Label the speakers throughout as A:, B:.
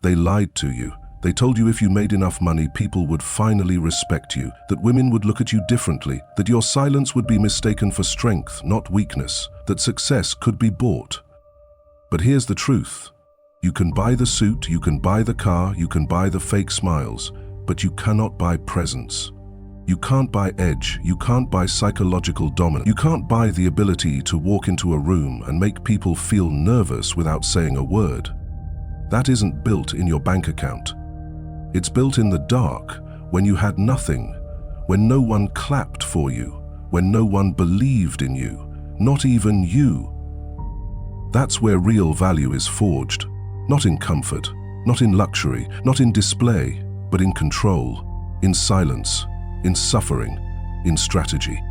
A: They lied to you. They told you if you made enough money, people would finally respect you, that women would look at you differently, that your silence would be mistaken for strength, not weakness, that success could be bought. But here's the truth. You can buy the suit, you can buy the car, you can buy the fake smiles, but you cannot buy presence. You can't buy edge, you can't buy psychological dominance. You can't buy the ability to walk into a room and make people feel nervous without saying a word. That isn't built in your bank account. It's built in the dark, when you had nothing, when no one clapped for you, when no one believed in you, not even you. That's where real value is forged, not in comfort, not in luxury, not in display, but in control, in silence, in suffering, in strategy.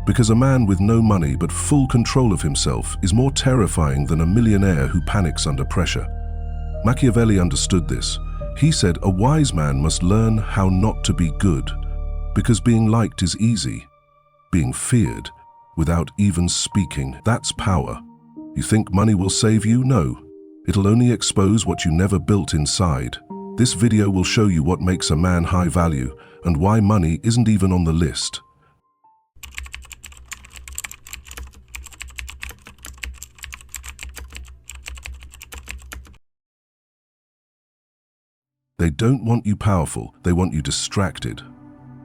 A: Because a man with no money but full control of himself is more terrifying than a millionaire who panics under pressure. Machiavelli understood this. He said a wise man must learn how not to be good, because being liked is easy. Being feared, without even speaking, that's power. You think money will save you? No. It'll only expose what you never built inside. This video will show you what makes a man high value and why money isn't even on the list. They don't want you powerful, they want you distracted,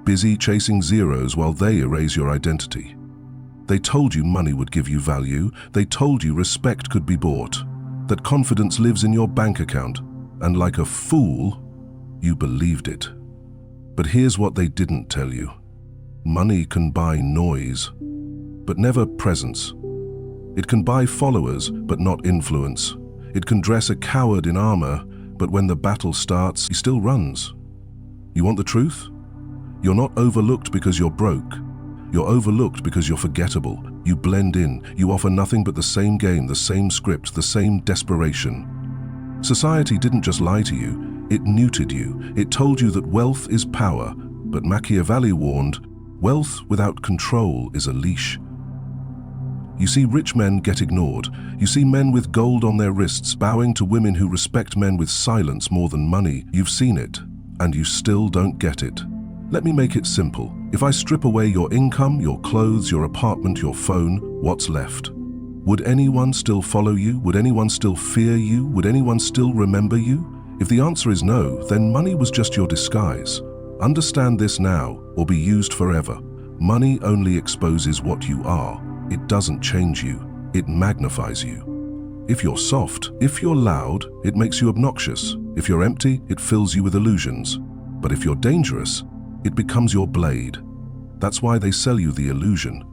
A: busy chasing zeros while they erase your identity. They told you money would give you value, they told you respect could be bought, that confidence lives in your bank account, and like a fool, you believed it. But here's what they didn't tell you. Money can buy noise, but never presence. It can buy followers, but not influence. It can dress a coward in armor, but when the battle starts, he still runs. You want the truth? You're not overlooked because you're broke. You're overlooked because you're forgettable. You blend in. You offer nothing but the same game, the same script, the same desperation. Society didn't just lie to you, it neutered you. It told you that wealth is power, but Machiavelli warned, wealth without control is a leash. You see rich men get ignored. You see men with gold on their wrists bowing to women who respect men with silence more than money. You've seen it, and you still don't get it. Let me make it simple. If I strip away your income, your clothes, your apartment, your phone, what's left? Would anyone still follow you? Would anyone still fear you? Would anyone still remember you? If the answer is no, then money was just your disguise. Understand this now, or be used forever. Money only exposes what you are. It doesn't change you, it magnifies you. If you're soft, if you're loud, it makes you obnoxious. If you're empty, it fills you with illusions. But if you're dangerous, it becomes your blade. That's why they sell you the illusion.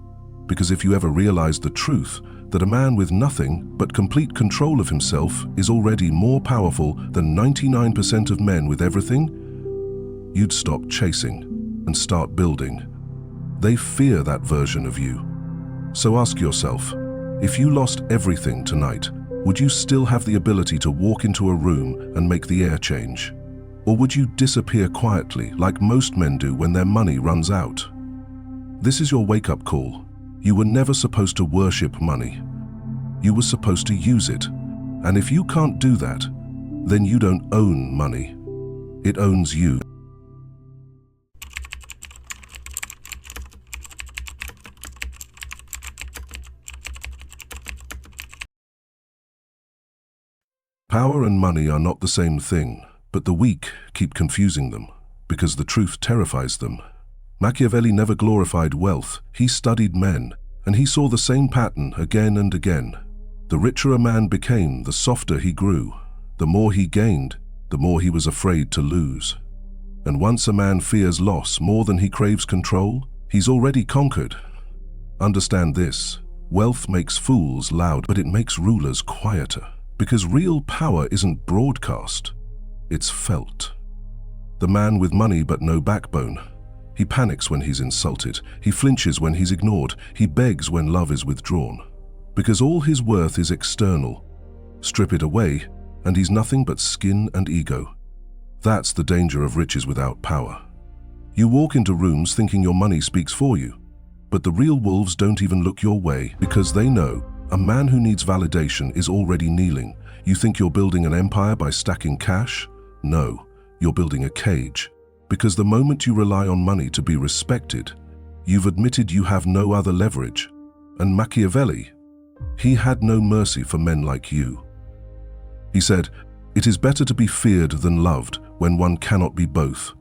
A: Because if you ever realized the truth, that a man with nothing but complete control of himself is already more powerful than 99% of men with everything, you'd stop chasing and start building. They fear that version of you. So ask yourself, if you lost everything tonight, would you still have the ability to walk into a room and make the air change? Or would you disappear quietly, like most men do when their money runs out? This is your wake-up call. You were never supposed to worship money. You were supposed to use it. And if you can't do that, then you don't own money. It owns you. Power and money are not the same thing, but the weak keep confusing them, because the truth terrifies them. Machiavelli never glorified wealth, he studied men, and he saw the same pattern again and again. The richer a man became, the softer he grew. The more he gained, the more he was afraid to lose. And once a man fears loss more than he craves control, he's already conquered. Understand this, wealth makes fools loud, but it makes rulers quieter. Because real power isn't broadcast, it's felt. The man with money but no backbone. He panics when he's insulted. He flinches when he's ignored. He begs when love is withdrawn. Because all his worth is external. Strip it away, and he's nothing but skin and ego. That's the danger of riches without power. You walk into rooms thinking your money speaks for you, but the real wolves don't even look your way because they know a man who needs validation is already kneeling. You think you're building an empire by stacking cash? No, you're building a cage. Because the moment you rely on money to be respected, you've admitted you have no other leverage. And Machiavelli, he had no mercy for men like you. He said, "It is better to be feared than loved when one cannot be both."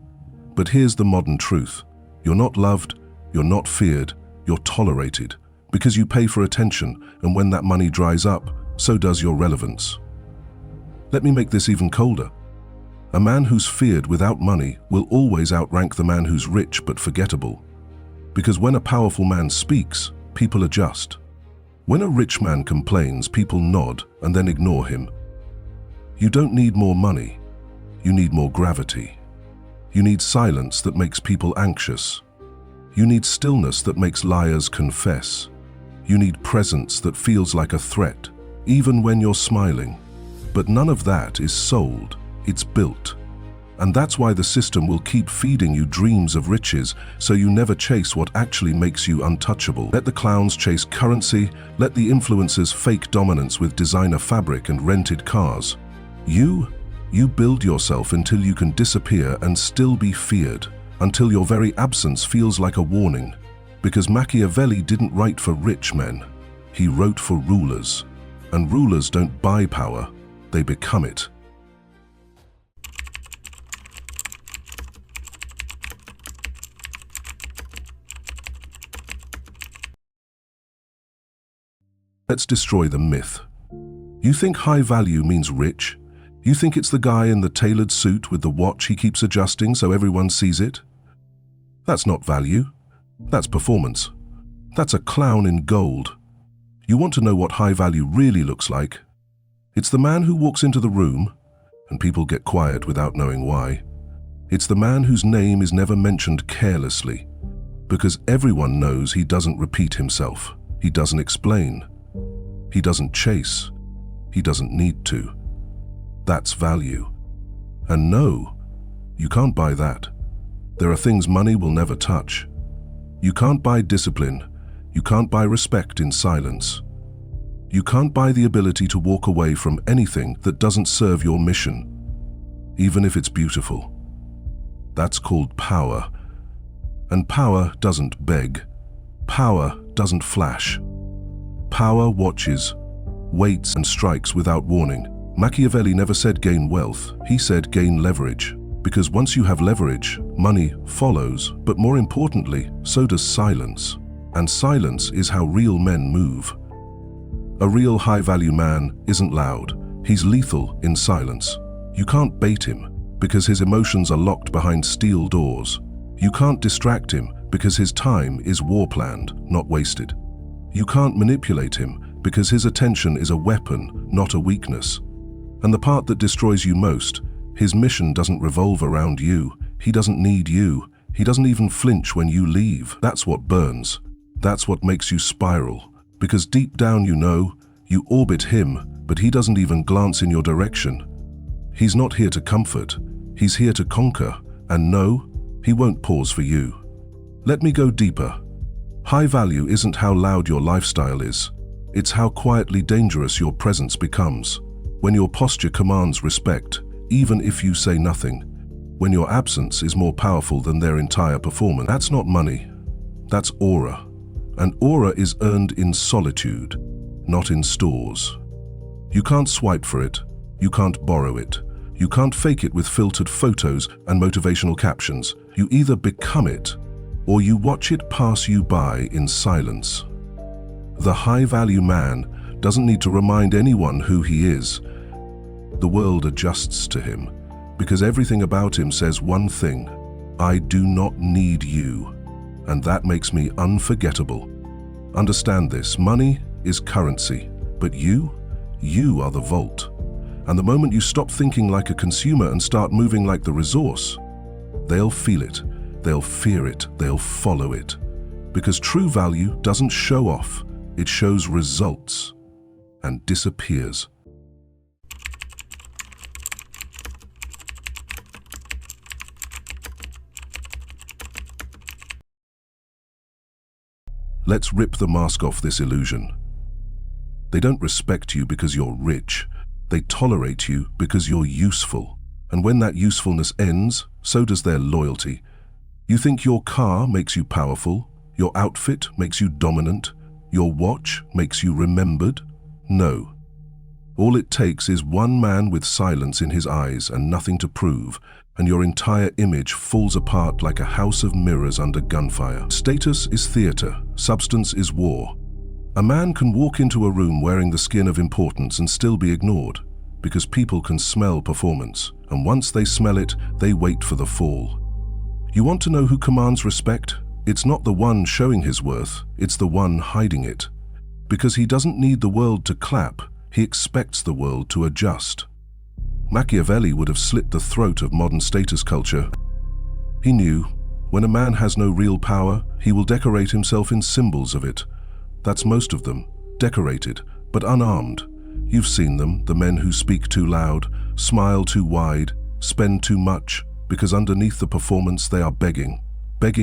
A: But here's the modern truth. You're not loved, you're not feared, you're tolerated, because you pay for attention, and when that money dries up, so does your relevance. Let me make this even colder. A man who's feared without money will always outrank the man who's rich but forgettable. Because when a powerful man speaks, people adjust. When a rich man complains, people nod and then ignore him. You don't need more money. You need more gravity. You need silence that makes people anxious. You need stillness that makes liars confess. You need presence that feels like a threat, even when you're smiling. But none of that is sold, it's built. And that's why the system will keep feeding you dreams of riches, so you never chase what actually makes you untouchable. Let the clowns chase currency, let the influencers fake dominance with designer fabric and rented cars. You build yourself until you can disappear and still be feared, until your very absence feels like a warning. Because Machiavelli didn't write for rich men, he wrote for rulers. And rulers don't buy power, they become it. Let's destroy the myth. You think high value means rich? You think it's the guy in the tailored suit with the watch he keeps adjusting so everyone sees it? That's not value. That's performance. That's a clown in gold. You want to know what high value really looks like? It's the man who walks into the room, and people get quiet without knowing why. It's the man whose name is never mentioned carelessly, because everyone knows he doesn't repeat himself. He doesn't explain. He doesn't chase. He doesn't need to. That's value. And no, you can't buy that. There are things money will never touch. You can't buy discipline. You can't buy respect in silence. You can't buy the ability to walk away from anything that doesn't serve your mission, even if it's beautiful. That's called power. And power doesn't beg. Power doesn't flash. Power watches, waits, and strikes without warning. Machiavelli never said gain wealth, he said gain leverage. Because once you have leverage, money follows, but more importantly, so does silence. And silence is how real men move. A real high-value man isn't loud, he's lethal in silence. You can't bait him, because his emotions are locked behind steel doors. You can't distract him, because his time is war-planned, not wasted. You can't manipulate him, because his attention is a weapon, not a weakness. And the part that destroys you most, his mission doesn't revolve around you. He doesn't need you. He doesn't even flinch when you leave. That's what burns. That's what makes you spiral. Because deep down you orbit him, but he doesn't even glance in your direction. He's not here to comfort. He's here to conquer. And no, he won't pause for you. Let me go deeper. High value isn't how loud your lifestyle is. It's how quietly dangerous your presence becomes. When your posture commands respect, even if you say nothing. When your absence is more powerful than their entire performance. That's not money. That's aura. And aura is earned in solitude, not in stores. You can't swipe for it. You can't borrow it. You can't fake it with filtered photos and motivational captions. You either become it, or you watch it pass you by in silence. The high-value man doesn't need to remind anyone who he is. The world adjusts to him, because everything about him says one thing: I do not need you. And that makes me unforgettable. Understand this, money is currency, but you are the vault. And the moment you stop thinking like a consumer and start moving like the resource, they'll feel it, they'll fear it, they'll follow it. Because true value doesn't show off, it shows results and disappears. Let's rip the mask off this illusion. They don't respect you because you're rich. They tolerate you because you're useful. And when that usefulness ends, so does their loyalty. You think your car makes you powerful, your outfit makes you dominant, your watch makes you remembered? No. All it takes is one man with silence in his eyes and nothing to prove, and your entire image falls apart like a house of mirrors under gunfire. Status is theater, substance is war. A man can walk into a room wearing the skin of importance and still be ignored, because people can smell performance, and once they smell it, they wait for the fall. You want to know who commands respect? It's not the one showing his worth, it's the one hiding it. Because he doesn't need the world to clap, he expects the world to adjust. Machiavelli would have slit the throat of modern status culture. He knew, when a man has no real power, he will decorate himself in symbols of it. That's most of them, decorated, but unarmed. You've seen them, the men who speak too loud, smile too wide, spend too much, because underneath the performance they are begging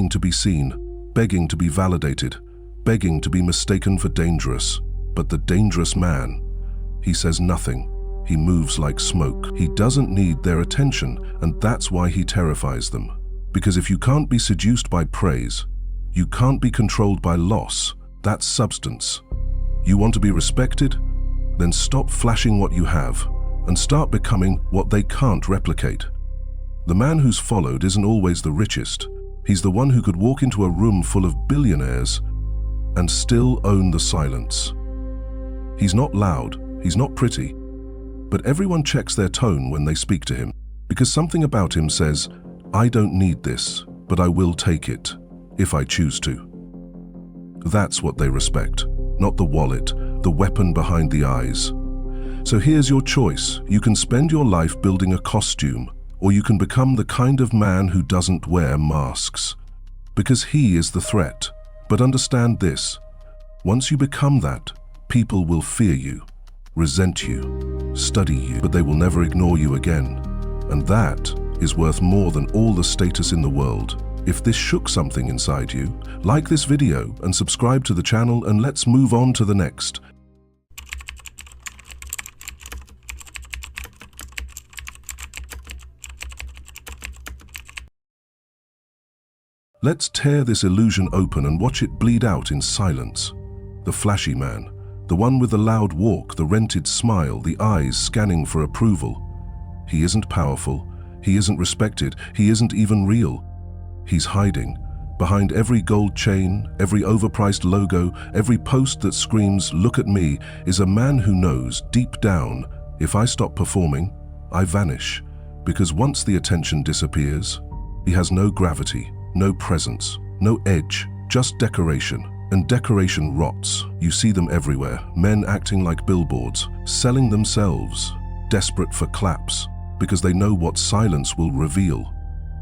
A: to be seen, begging to be validated, begging to be mistaken for dangerous. But the dangerous man, he says nothing. He moves like smoke. He doesn't need their attention, and that's why he terrifies them. Because if you can't be seduced by praise, you can't be controlled by loss. That's substance. You want to be respected? Then stop flashing what you have and start becoming what they can't replicate. The man who's followed isn't always the richest. He's the one who could walk into a room full of billionaires and still own the silence. He's not loud, he's not pretty, but everyone checks their tone when they speak to him, because something about him says, I don't need this, but I will take it, if I choose to. That's what they respect, not the wallet, the weapon behind the eyes. So here's your choice. You can spend your life building a costume, or you can become the kind of man who doesn't wear masks. Because he is the threat. But understand this, once you become that, people will fear you, resent you, study you, but they will never ignore you again. And that is worth more than all the status in the world. If this shook something inside you, like this video and subscribe to the channel, and let's move on to the next. Let's tear this illusion open and watch it bleed out in silence. The flashy man, the one with the loud walk, the rented smile, the eyes scanning for approval. He isn't powerful, he isn't respected, he isn't even real. He's hiding. Behind every gold chain, every overpriced logo, every post that screams, "Look at me," is a man who knows, deep down, if I stop performing, I vanish. Because once the attention disappears, he has no gravity, no presence, no edge, just decoration. And decoration rots. You see them everywhere, men acting like billboards, selling themselves, desperate for claps, because they know what silence will reveal.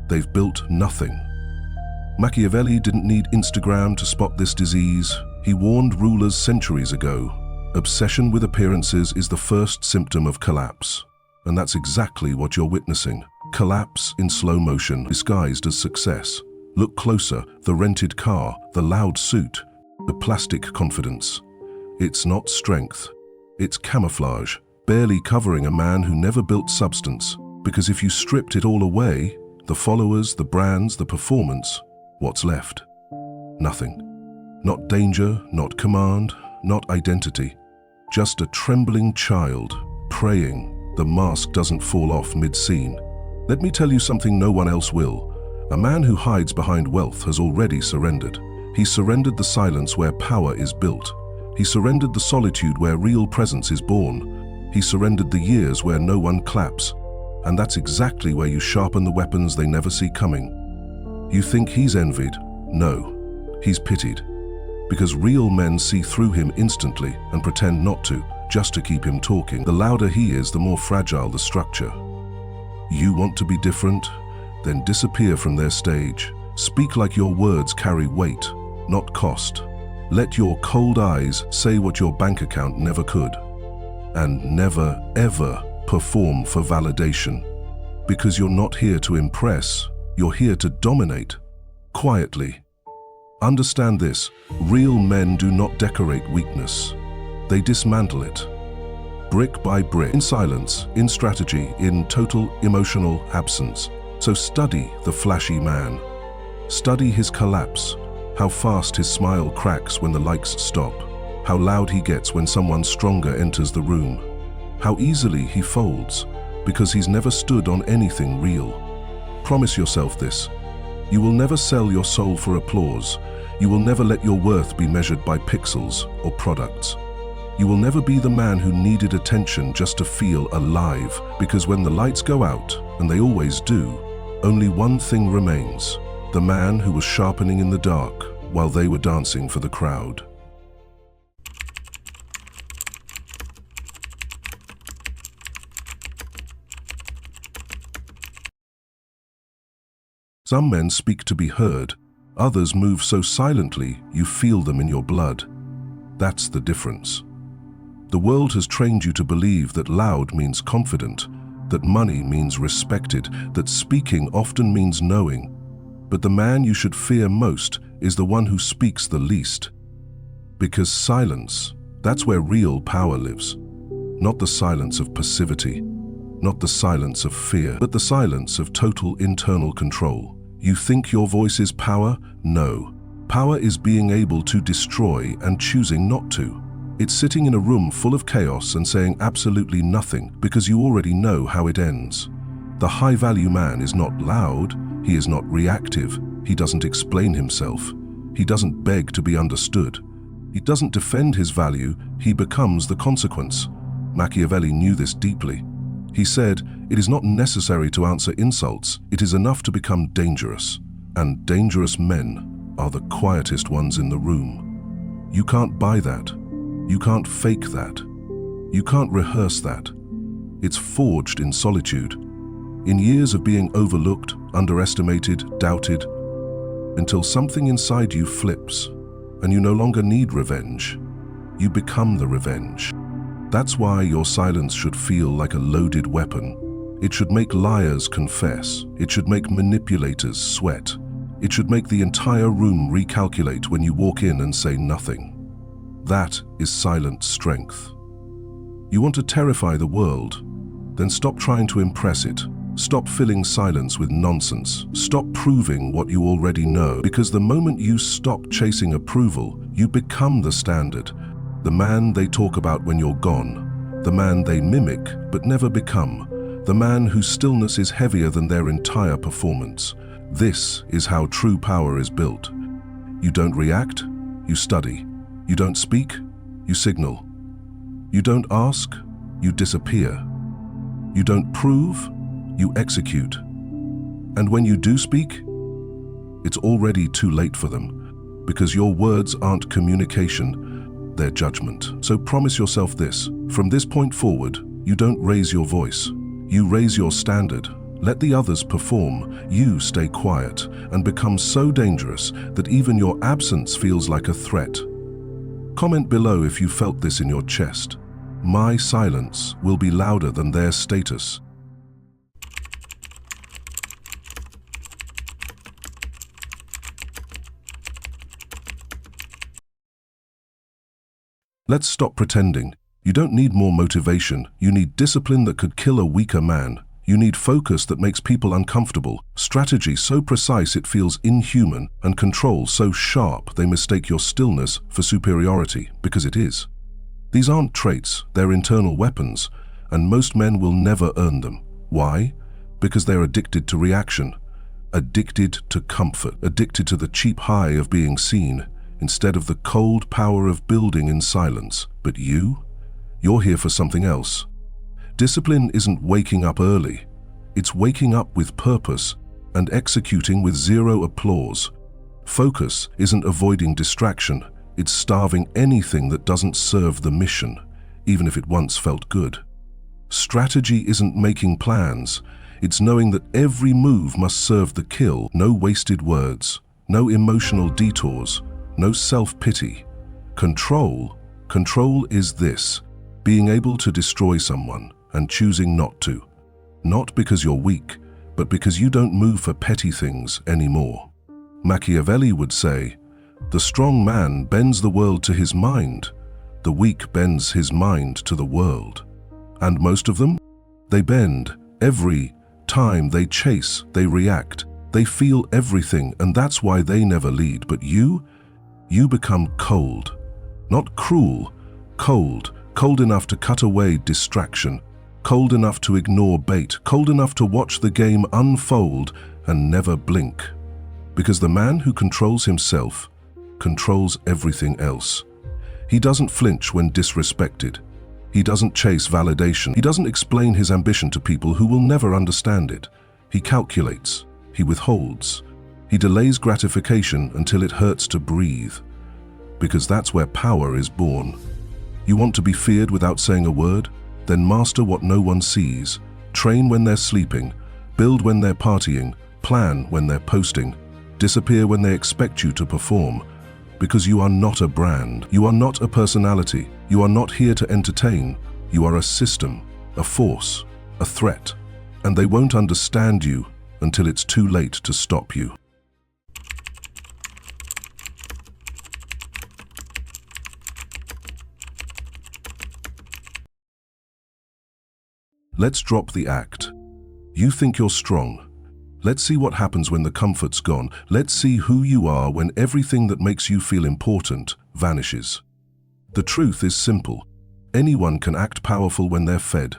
A: They've built nothing. Machiavelli didn't need Instagram to spot this disease. He warned rulers centuries ago. Obsession with appearances is the first symptom of collapse. And that's exactly what you're witnessing. Collapse in slow motion, disguised as success. Look closer, the rented car, the loud suit, the plastic confidence. It's not strength, it's camouflage, barely covering a man who never built substance. Because if you stripped it all away, the followers, the brands, the performance, what's left? Nothing. Not danger, not command, not identity. Just a trembling child, praying the mask doesn't fall off mid-scene. Let me tell you something no one else will. A man who hides behind wealth has already surrendered. He surrendered the silence where power is built. He surrendered the solitude where real presence is born. He surrendered the years where no one claps. And that's exactly where you sharpen the weapons they never see coming. You think he's envied? No, he's pitied. Because real men see through him instantly and pretend not to, just to keep him talking. The louder he is, the more fragile the structure. You want to be different? Then disappear from their stage. Speak like your words carry weight, not cost. Let your cold eyes say what your bank account never could. And never, ever perform for validation. Because you're not here to impress, you're here to dominate. Quietly. Understand this, real men do not decorate weakness. They dismantle it. brick by brick, in silence, in strategy, in total emotional absence. So study the flashy man. Study his collapse, how fast his smile cracks when the lights stop, how loud he gets when someone stronger enters the room, how easily he folds because he's never stood on anything real. Promise yourself this. You will never sell your soul for applause. You will never let your worth be measured by pixels or products. You will never be the man who needed attention just to feel alive, because when the lights go out, and they always do, only one thing remains: the man who was sharpening in the dark while they were dancing for the crowd. Some men speak to be heard, others move so silently you feel them in your blood. That's the difference. The world has trained you to believe that loud means confident, that money means respected, that speaking often means knowing. But the man you should fear most is the one who speaks the least. Because silence, that's where real power lives. Not the silence of passivity, not the silence of fear, but the silence of total internal control. You think your voice is power? No. Power is being able to destroy and choosing not to. It's sitting in a room full of chaos and saying absolutely nothing because you already know how it ends. The high-value man is not loud, he is not reactive, he doesn't explain himself, he doesn't beg to be understood. He doesn't defend his value, he becomes the consequence. Machiavelli knew this deeply. He said, "It is not necessary to answer insults, it is enough to become dangerous." And dangerous men are the quietest ones in the room. You can't buy that. You can't fake that. You can't rehearse that. It's forged in solitude, in years of being overlooked, underestimated, doubted, until something inside you flips, and you no longer need revenge. You become the revenge. That's why your silence should feel like a loaded weapon. It should make liars confess. It should make manipulators sweat. It should make the entire room recalculate when you walk in and say nothing. That is silent strength. You want to terrify the world? Then stop trying to impress it. Stop filling silence with nonsense. Stop proving what you already know, because the moment you stop chasing approval, you become the standard. The man they talk about when you're gone. The man they mimic but never become. The man whose stillness is heavier than their entire performance. This is how true power is built. You don't react, you study. You don't speak, you signal. You don't ask, you disappear. You don't prove, you execute. And when you do speak, it's already too late for them, because your words aren't communication, they're judgment. So promise yourself this: from this point forward, you don't raise your voice. You raise your standard. Let the others perform. You stay quiet and become so dangerous that even your absence feels like a threat. Comment below if you felt this in your chest. My silence will be louder than their status. Let's stop pretending. You don't need more motivation. You need discipline that could kill a weaker man. You need focus that makes people uncomfortable, strategy so precise it feels inhuman, and control so sharp they mistake your stillness for superiority, because it is. These aren't traits, they're internal weapons, and most men will never earn them. Why? Because they're addicted to reaction, addicted to comfort, addicted to the cheap high of being seen, instead of the cold power of building in silence. But you're here for something else. Discipline isn't waking up early. It's waking up with purpose and executing with zero applause. Focus isn't avoiding distraction. It's starving anything that doesn't serve the mission, even if it once felt good. Strategy isn't making plans. It's knowing that every move must serve the kill. No wasted words, no emotional detours, no self-pity. Control is this: being able to destroy someone and choosing not to. Not because you're weak, but because you don't move for petty things anymore. Machiavelli would say, "The strong man bends the world to his mind. The weak bends his mind to the world." And most of them? They bend. Every time they chase, they react. They feel everything, and that's why they never lead. But you become cold. Not cruel, cold. Cold enough to cut away distraction. Cold enough to ignore bait. Cold enough to watch the game unfold and never blink. Because the man who controls himself controls everything else. He doesn't flinch when disrespected. He doesn't chase validation. He doesn't explain his ambition to people who will never understand it. He calculates. He withholds. He delays gratification until it hurts to breathe. Because that's where power is born. You want to be feared without saying a word? Then master what no one sees. Train when they're sleeping. Build when they're partying. Plan when they're posting. Disappear when they expect you to perform. Because you are not a brand. You are not a personality. You are not here to entertain. You are a system, a force, a threat. And they won't understand you until it's too late to stop you. Let's drop the act. You think you're strong. Let's see what happens when the comfort's gone. Let's see who you are when everything that makes you feel important vanishes. The truth is simple. Anyone can act powerful when they're fed.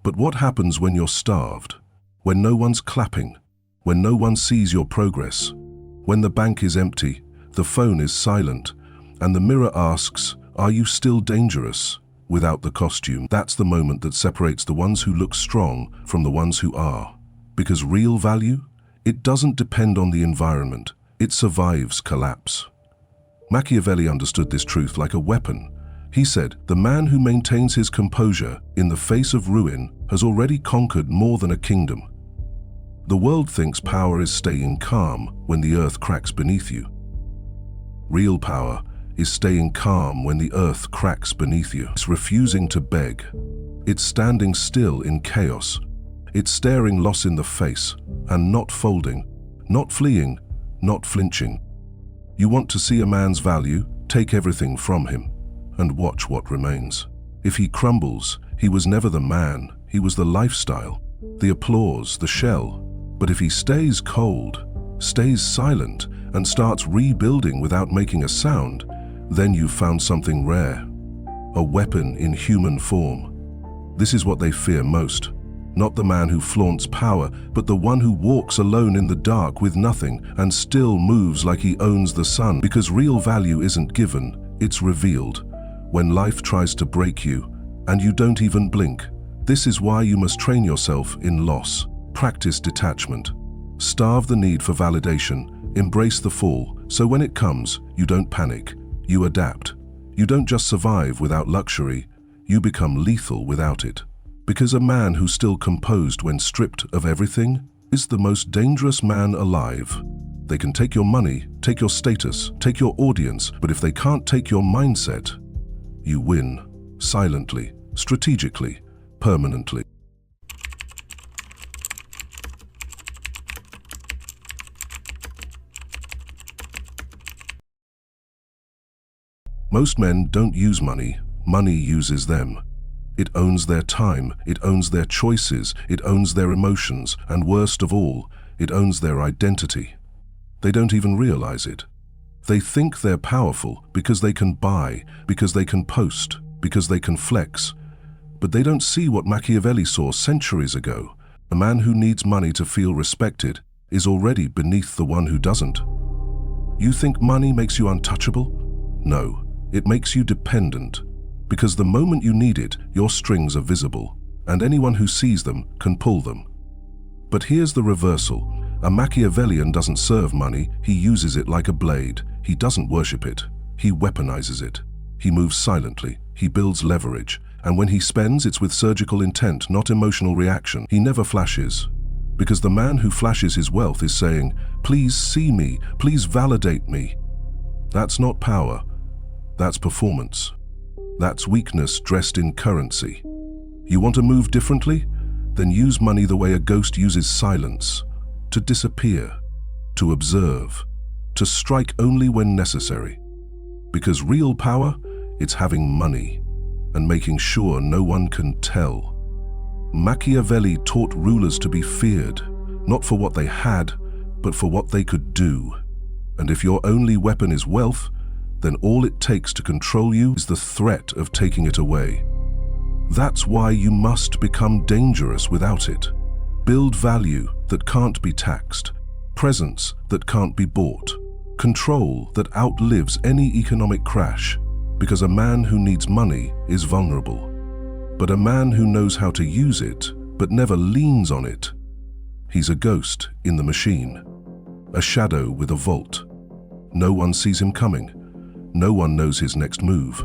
A: But what happens when you're starved? When no one's clapping? When no one sees your progress? When the bank is empty, the phone is silent, and the mirror asks, "Are you still dangerous?" Without the costume. That's the moment that separates the ones who look strong from the ones who are. Because real value, it doesn't depend on the environment. It survives collapse. Machiavelli understood this truth like a weapon. He said, "The man who maintains his composure in the face of ruin has already conquered more than a kingdom." The world thinks power is staying calm when the earth cracks beneath you. Real power is staying calm when the earth cracks beneath you. It's refusing to beg. It's standing still in chaos. It's staring loss in the face and not folding, not fleeing, not flinching. You want to see a man's value? Take everything from him and watch what remains. If he crumbles, he was never the man, he was the lifestyle, the applause, the shell. But if he stays cold, stays silent, and starts rebuilding without making a sound, then you've found something rare, a weapon in human form. This is what they fear most. Not the man who flaunts power, but the one who walks alone in the dark with nothing and still moves like he owns the sun. Because real value isn't given, it's revealed. When life tries to break you, and you don't even blink. This is why you must train yourself in loss. Practice detachment. Starve the need for validation. Embrace the fall, so when it comes, you don't panic. You adapt. You don't just survive without luxury, you become lethal without it. Because a man who's still composed when stripped of everything is the most dangerous man alive. They can take your money, take your status, take your audience, but if they can't take your mindset, you win. Silently, strategically, permanently. Most men don't use money, money uses them. It owns their time, it owns their choices, it owns their emotions, and worst of all, it owns their identity. They don't even realize it. They think they're powerful because they can buy, because they can post, because they can flex. But they don't see what Machiavelli saw centuries ago. A man who needs money to feel respected is already beneath the one who doesn't. You think money makes you untouchable? No. It makes you dependent, because the moment you need it, your strings are visible, and anyone who sees them can pull them. But here's the reversal. A Machiavellian doesn't serve money, he uses it like a blade. He doesn't worship it, he weaponizes it. He moves silently, he builds leverage, and when he spends, it's with surgical intent, not emotional reaction. He never flashes, because the man who flashes his wealth is saying, "Please see me, please validate me." That's not power. That's performance. That's weakness dressed in currency. You want to move differently? Then use money the way a ghost uses silence. To disappear, to observe, to strike only when necessary. Because real power, it's having money and making sure no one can tell. Machiavelli taught rulers to be feared, not for what they had, but for what they could do. And if your only weapon is wealth, then all it takes to control you is the threat of taking it away. That's why you must become dangerous without it. Build value that can't be taxed, presence that can't be bought, control that outlives any economic crash, because a man who needs money is vulnerable. But a man who knows how to use it, but never leans on it, he's a ghost in the machine, a shadow with a vault. No one sees him coming. No one knows his next move.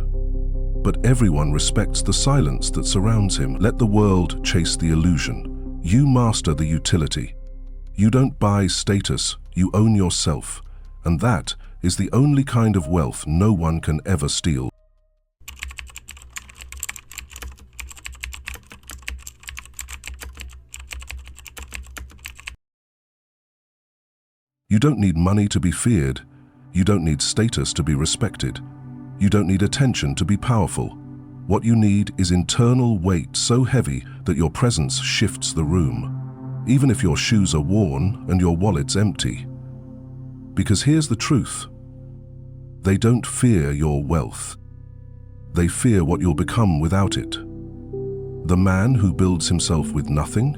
A: But everyone respects the silence that surrounds him. Let the world chase the illusion. You master the utility. You don't buy status, you own yourself. And that is the only kind of wealth no one can ever steal. You don't need money to be feared. You don't need status to be respected. You don't need attention to be powerful. What you need is internal weight so heavy that your presence shifts the room, even if your shoes are worn and your wallet's empty. Because here's the truth. They don't fear your wealth. They fear what you'll become without it. The man who builds himself with nothing,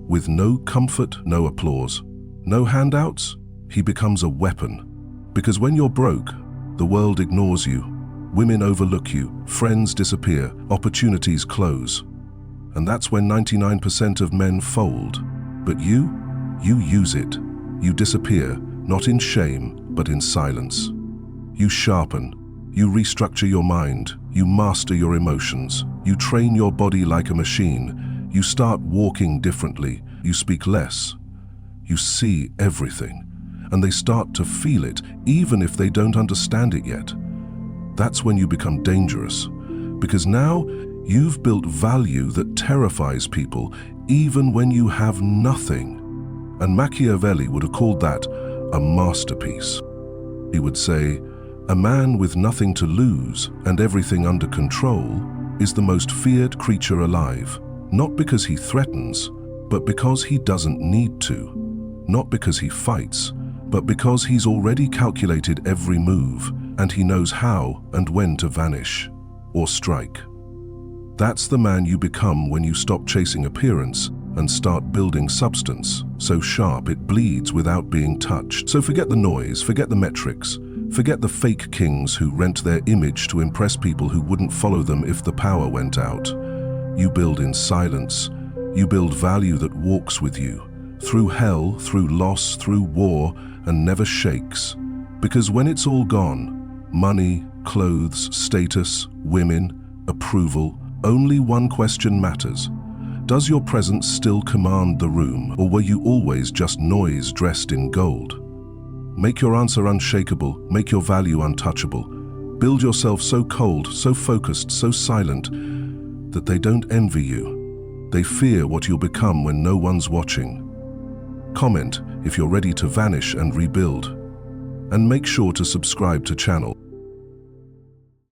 A: with no comfort, no applause, no handouts, he becomes a weapon. Because when you're broke, the world ignores you, women overlook you, friends disappear, opportunities close. And that's when 99% of men fold. But you use it. You disappear, not in shame, but in silence. You sharpen, you restructure your mind, you master your emotions, you train your body like a machine, you start walking differently, you speak less. You see everything, and they start to feel it, even if they don't understand it yet. That's when you become dangerous, because now you've built value that terrifies people, even when you have nothing. And Machiavelli would have called that a masterpiece. He would say, a man with nothing to lose and everything under control is the most feared creature alive, not because he threatens, but because he doesn't need to. Not because he fights, but because he's already calculated every move and he knows how and when to vanish or strike. That's the man you become when you stop chasing appearance and start building substance, so sharp it bleeds without being touched. So forget the noise, forget the metrics, forget the fake kings who rent their image to impress people who wouldn't follow them if the power went out. You build in silence. You build value that walks with you, through hell, through loss, through war, and never shakes. Because when it's all gone, money, clothes, status, women, approval, only one question matters. Does your presence still command the room, or were you always just noise dressed in gold? Make your answer unshakable, make your value untouchable. Build yourself so cold, so focused, so silent, that they don't envy you. They fear what you'll become when no one's watching. Comment if you're ready to vanish and rebuild. And make sure to subscribe to channel.